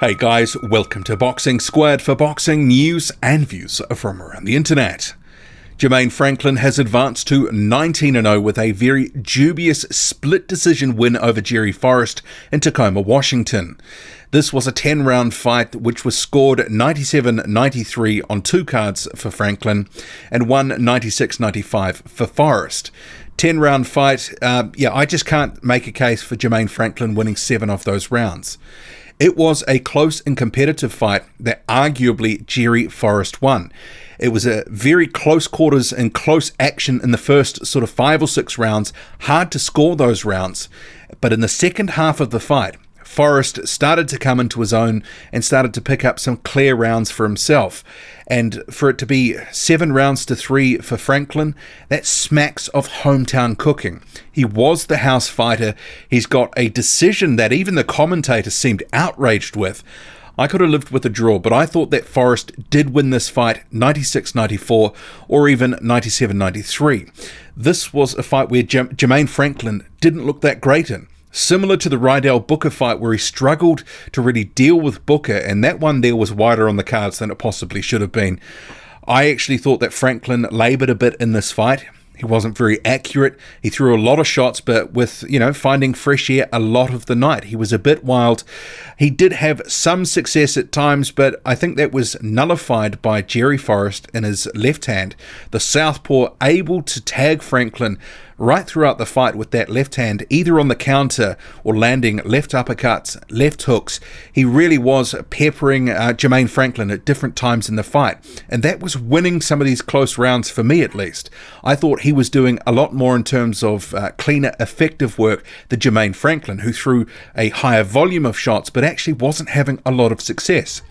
Hey guys, welcome to Boxing Squared for boxing news and views from around the internet. Jermaine Franklin has advanced to 19-0 with a very dubious split decision win over Jerry Forrest in Tacoma, Washington. This was a 10-round fight which was scored 97-93 on two cards for Franklin and 96-95 for Forrest. 10-round fight, I just can't make a case for Jermaine Franklin winning 7 of those rounds. It was a close and competitive fight that arguably Jerry Forrest won. It was a very close quarters and close action in the first sort of 5 or 6 rounds. Hard to score those rounds. But in the second half of the fight, Forrest started to come into his own and started to pick up some clear rounds for himself. And for it to be 7 rounds to 3 for Franklin, that smacks of hometown cooking. He was the house fighter. He's got a decision that even the commentators seemed outraged with. I could have lived with a draw, but I thought that Forrest did win this fight 96-94 or even 97-93. This was a fight where Jermaine Franklin didn't look that great in. Similar to the Rydell-Booker fight where he struggled to really deal with Booker, and that one there was wider on the cards than it possibly should have been. I actually thought that Franklin laboured a bit in this fight. He wasn't very accurate. He threw a lot of shots, but with, finding fresh air a lot of the night. He was a bit wild. He did have some success at times, but I think that was nullified by Jerry Forrest in his left hand. The southpaw able to tag Franklin right throughout the fight with that left hand, either on the counter or landing left uppercuts, left hooks. He really was peppering Jermaine Franklin at different times in the fight, and that was winning some of these close rounds for me at least. I thought he was doing a lot more in terms of cleaner, effective work than Jermaine Franklin, who threw a higher volume of shots but actually wasn't having a lot of success.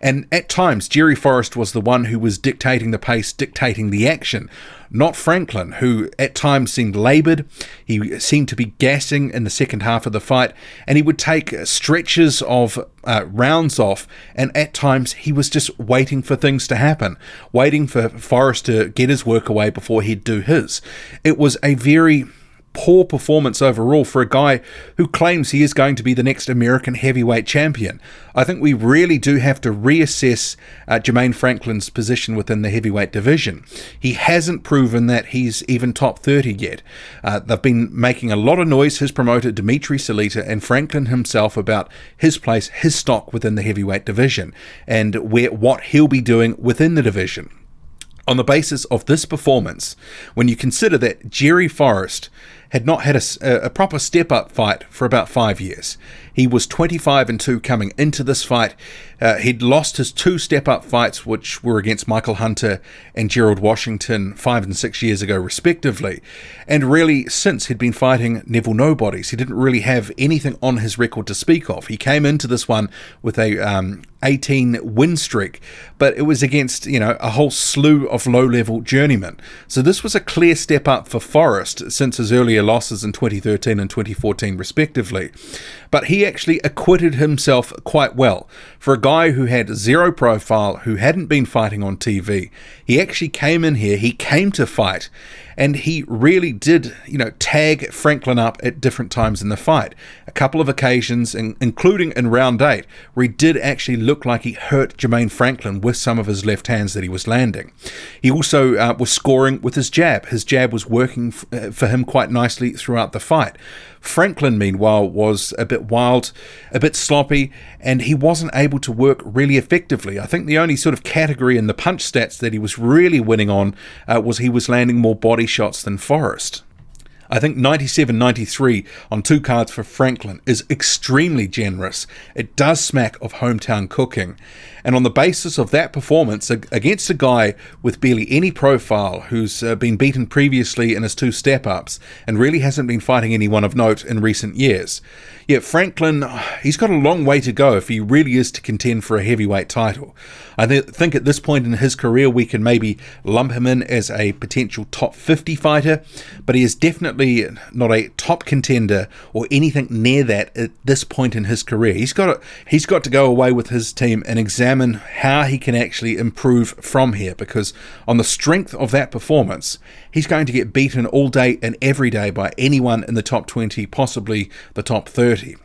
And at times, Jerry Forrest was the one who was dictating the pace, dictating the action, not Franklin, who at times seemed laboured. He seemed to be gassing in the second half of the fight, and he would take stretches of rounds off, and at times he was just waiting for things to happen, waiting for Forrest to get his work away before he'd do his. It was a very poor performance overall for a guy who claims he is going to be the next American heavyweight champion. I think we really do have to reassess Jermaine Franklin's position within the heavyweight division. He hasn't proven that he's even top 30 yet. They've been making a lot of noise, his promoter Dimitri Salita and Franklin himself, about his place, his stock within the heavyweight division and what he'll be doing within the division. On the basis of this performance, when you consider that Jerry Forrest had not had a proper step-up fight for about 5 years. He was 25-2 coming into this fight. He'd lost his 2 step-up fights, which were against Michael Hunter and Gerald Washington 5 and 6 years ago, respectively. And really, since he'd been fighting Neville Nobodies, he didn't really have anything on his record to speak of. He came into this one with a 18 win streak, but it was against, a whole slew of low-level journeymen. So this was a clear step up for Forrest since his earlier losses in 2013 and 2014 respectively. But he actually acquitted himself quite well. For a guy who had zero profile, who hadn't been fighting on TV, he actually came in here, he came to fight, and he really did, tag Franklin up at different times in the fight. A couple of occasions, including in round 8, where he did actually look like he hurt Jermaine Franklin with some of his left hands that he was landing. He also was scoring with his jab. His jab was working for him quite nicely throughout the fight. Franklin, meanwhile, was a bit wild, a bit sloppy, and he wasn't able to work really effectively. I think the only sort of category in the punch stats that he was really winning on was he was landing more body shots than Forrest. I think 97-93 on 2 cards for Franklin is extremely generous. It does smack of hometown cooking. And on the basis of that performance against a guy with barely any profile who's been beaten previously in his 2 step-ups and really hasn't been fighting anyone of note in recent years, yet Franklin, he's got a long way to go if he really is to contend for a heavyweight title. I think at this point in his career we can maybe lump him in as a potential top 50 fighter, but he is definitely not a top contender or anything near that at this point in his career. He's got to go away with his team and examine how he can actually improve from here, because on the strength of that performance, he's going to get beaten all day and every day by anyone in the top 20, possibly the top 30.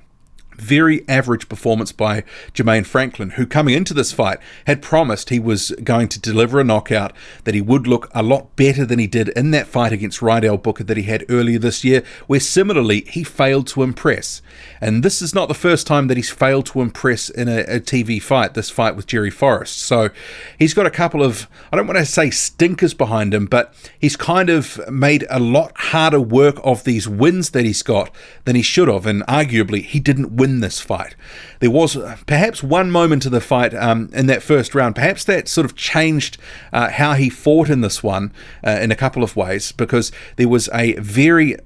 Very average performance by Jermaine Franklin, who coming into this fight had promised he was going to deliver a knockout, that he would look a lot better than he did in that fight against Rydell Booker that he had earlier this year, where similarly he failed to impress. And this is not the first time that he's failed to impress in a TV fight, this fight with Jerry Forrest. So he's got a couple of, I don't want to say stinkers behind him, but he's kind of made a lot harder work of these wins that he's got than he should have, and arguably he didn't win this fight. There was perhaps one moment of the fight in that first round, perhaps that sort of changed how he fought in this one in a couple of ways, because there was a very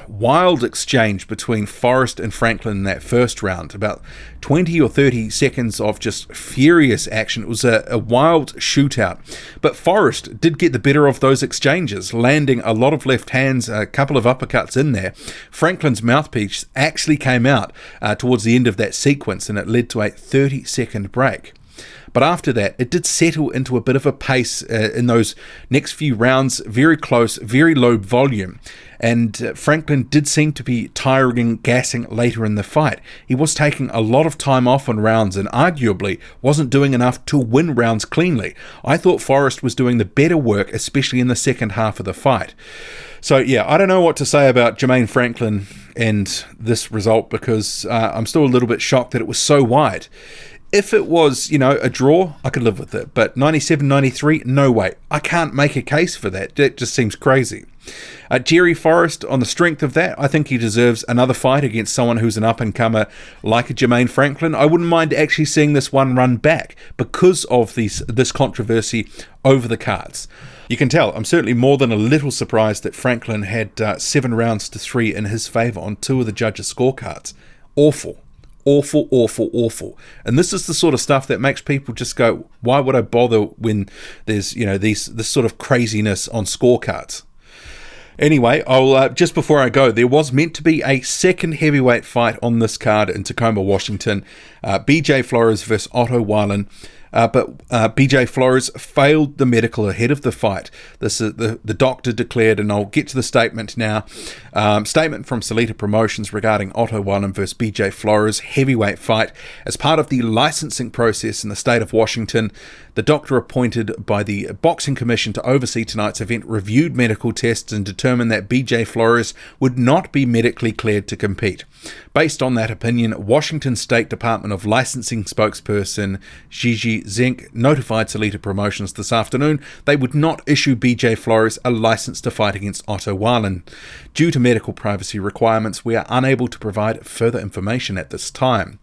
wild exchange between Forrest and Franklin in that first round, about 20 or 30 seconds of just furious action. It was a wild shootout, but Forrest did get the better of those exchanges, landing a lot of left hands, a couple of uppercuts in there. Franklin's mouthpiece actually came out towards the end of that sequence, and it led to a 30-second break. But after that, it did settle into a bit of a pace in those next few rounds, very close, very low volume. And Franklin did seem to be tiring, gassing later in the fight. He was taking a lot of time off on rounds and arguably wasn't doing enough to win rounds cleanly. I thought Forrest was doing the better work, especially in the second half of the fight. So yeah, I don't know what to say about Jermaine Franklin and this result, because I'm still a little bit shocked that it was so wide. If it was, a draw, I could live with it. But 97-93, no way. I can't make a case for that. That just seems crazy. Jerry Forrest, on the strength of that, I think he deserves another fight against someone who's an up-and-comer like a Jermaine Franklin. I wouldn't mind actually seeing this one run back because of this controversy over the cards. You can tell, I'm certainly more than a little surprised that Franklin had 7 rounds to 3 in his favour on 2 of the judges' scorecards. Awful. Awful. And this is the sort of stuff that makes people just go, why would I bother when there's, this sort of craziness on scorecards? Anyway, I'll just before I go, there was meant to be a second heavyweight fight on this card in Tacoma, Washington. BJ Flores versus Otto Wallin. But BJ Flores failed the medical ahead of the fight. This is the doctor declared, and I'll get to the statement now. Statement from Salita Promotions regarding Otto Wallin versus BJ Flores heavyweight fight. As part of the licensing process in the state of Washington, the doctor appointed by the Boxing Commission to oversee tonight's event reviewed medical tests and determined that BJ Flores would not be medically cleared to compete. Based on that opinion, Washington State Department of Licensing spokesperson Gigi Zink notified Salita Promotions this afternoon they would not issue BJ Flores a license to fight against Otto Wallin. Due to medical privacy requirements, we are unable to provide further information at this time.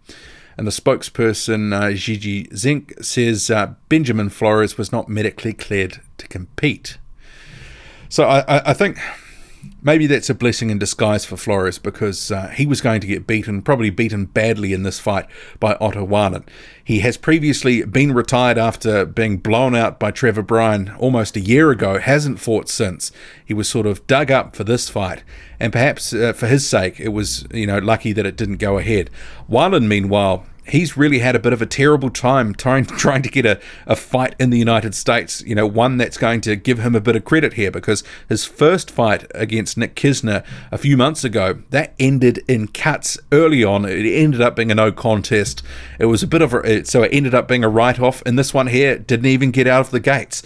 And the spokesperson, Gigi Zink, says Benjamin Flores was not medically cleared to compete. So I think maybe that's a blessing in disguise for Flores, because he was going to get beaten, probably beaten badly in this fight by Otto Wallin. He has previously been retired after being blown out by Trevor Bryan almost a year ago, hasn't fought since. He was sort of dug up for this fight, and perhaps for his sake it was lucky that it didn't go ahead. Wallin, meanwhile, he's really had a bit of a terrible time trying to get a fight in the United States, one that's going to give him a bit of credit here, because his first fight against Nick Kisner a few months ago, that ended in cuts early on. It ended up being a no contest. It was a bit of so it ended up being a write-off, and this one here didn't even get out of the gates.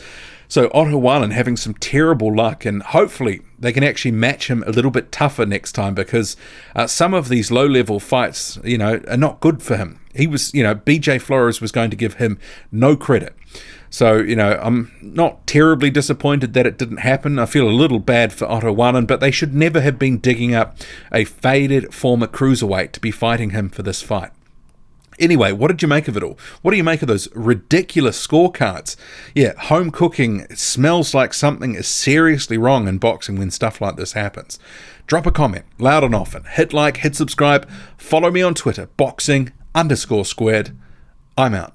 So Otto Wallin having some terrible luck, and hopefully they can actually match him a little bit tougher next time, because some of these low-level fights, are not good for him. He was, BJ Flores was going to give him no credit. So, I'm not terribly disappointed that it didn't happen. I feel a little bad for Otto Wallin, but they should never have been digging up a faded former cruiserweight to be fighting him for this fight. Anyway, what did you make of it all? What do you make of those ridiculous scorecards? Yeah, home cooking smells like something is seriously wrong in boxing when stuff like this happens. Drop a comment, loud and often. Hit like, hit subscribe. Follow me on Twitter, boxing_squared. I'm out.